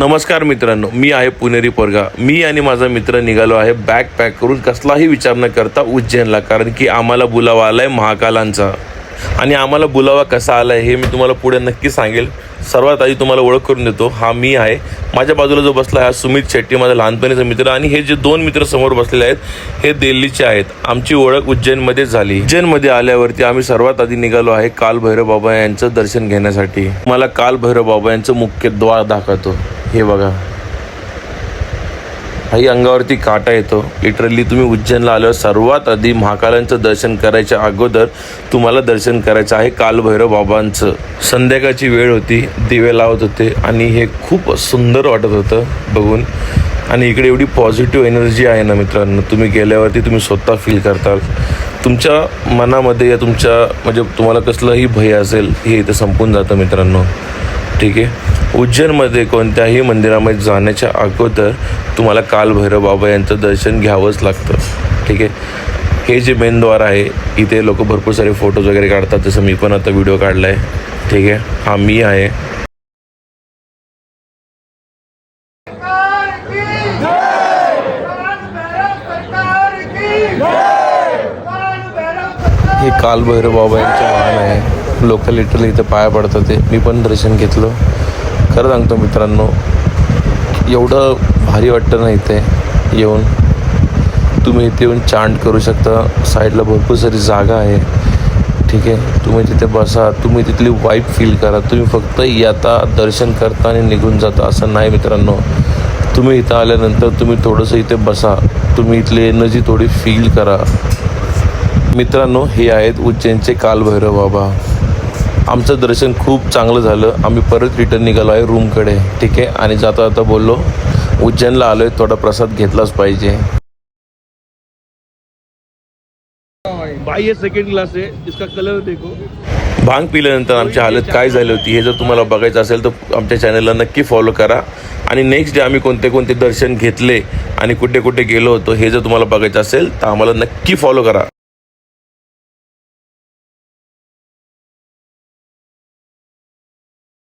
नमस्कार मित्रांनो, मी आहे पुणेरी पोरगा. मी आणि माझा मित्र निघालो आहे बॅग पॅक करून कसलाही विचार न करता उज्जैनला, कारण की आम्हाला बुलावा आलाय महाकालांचा. आणि आम्हाला बुलावा कसा आलाय हे मी तुम्हाला पुढे नक्की सांगेल. सर्वात आधी तुम्हाला ओळख करून देतो, हा मी आहे. माझ्या बाजूला जो बसला हा सुमित शेट्टी, माझा लहानपणीचा मित्र. आणि हे जे दोन मित्र समोर बसलेले आहेत हे दिल्लीचे आहेत. आमची ओळख उज्जैनमध्ये झाली. उज्जैनमध्ये आल्यावरती आम्ही सर्वात आधी निघालो आहे काल भैरव बाबा यांचं दर्शन घेण्यासाठी. मला काल भैरव बाबा यांचं मुख्य द्वार दाखवतो. हे बघा, काही अंगावरती काटा येतो. लिटरली तुम्ही उज्जैनला आल्यावर सर्वात आधी महाकालांचं दर्शन करायच्या अगोदर तुम्हाला दर्शन करायचं आहे कालभैरव बाबांचं. संध्याकाळची वेळ होती, दिवे लावत होते आणि हे खूप सुंदर वाटत होतं बघून. आणि इकडे एवढी पॉझिटिव्ह एनर्जी आहे ना मित्रांनो, तुम्ही गेल्यावरती तुम्ही स्वतः फील करताल. तुमच्या मनामध्ये या तुमच्या म्हणजे तुम्हाला कसलंही भय असेल हे इथं संपून जातं मित्रांनो. ठीक आहे. उज्जैनमध्ये कोणत्याही मंदिरामध्ये जाण्याच्या अगोदर तुम्हाला कालभैरव बाबा यांचं दर्शन घ्यावंच लागतं. ठीक आहे. हे जे मेन द्वार आहे, इथे लोक भरपूर सारे फोटोज वगैरे काढतात, जसं मी पण आता व्हिडिओ काढला आहे. ठीक आहे. हा मी आहे. हे कालभैरव बाबा यांचं वाहन आहे. लोक लिटरली इथं पाया पडतात. ते मी पण दर्शन घेतलं. खरं सांगतो मित्रांनो, एवढं भारी वाटतं ना इथे येऊन. तुम्ही इथे येऊन चांट करू शकता. साईडला भरपूर सारी जागा आहे. ठीक आहे. तुम्ही तिथे बसा, तुम्ही तिथली वाईब फील करा. तुम्ही फक्त येता, दर्शन करता आणि निघून जाता असं नाही मित्रांनो. तुम्ही इथं आल्यानंतर तुम्ही थोडंसं इथे बसा, तुम्ही इथली एनर्जी थोडी फील करा. मित्रांनो, हे आहेत उज्जैनचे कालभैरव बाबा. आमचं दर्शन खूप चांगलं झालं. आम्ही परत रिटर्न निघालो आहे रूमकडे. ठीक आहे. आणि जाता जाता बोललो उज्जैनला आलो आहे, थोडा प्रसाद घेतलाच पाहिजे. भाई ये सेकंड क्लास है, इसका कलर देखो. भांग पिल्यानंतर आमची हालत काय झाली होती हे जर तुम्हाला बघायचं असेल तर आमच्या चॅनलला नक्की फॉलो करा. आणि नेक्स्ट डे आम्ही कोणते कोणते दर्शन घेतले आणि कुठे कुठे गेलो होतो हे जर तुम्हाला बघायचं असेल तर आम्हाला नक्की फॉलो करा.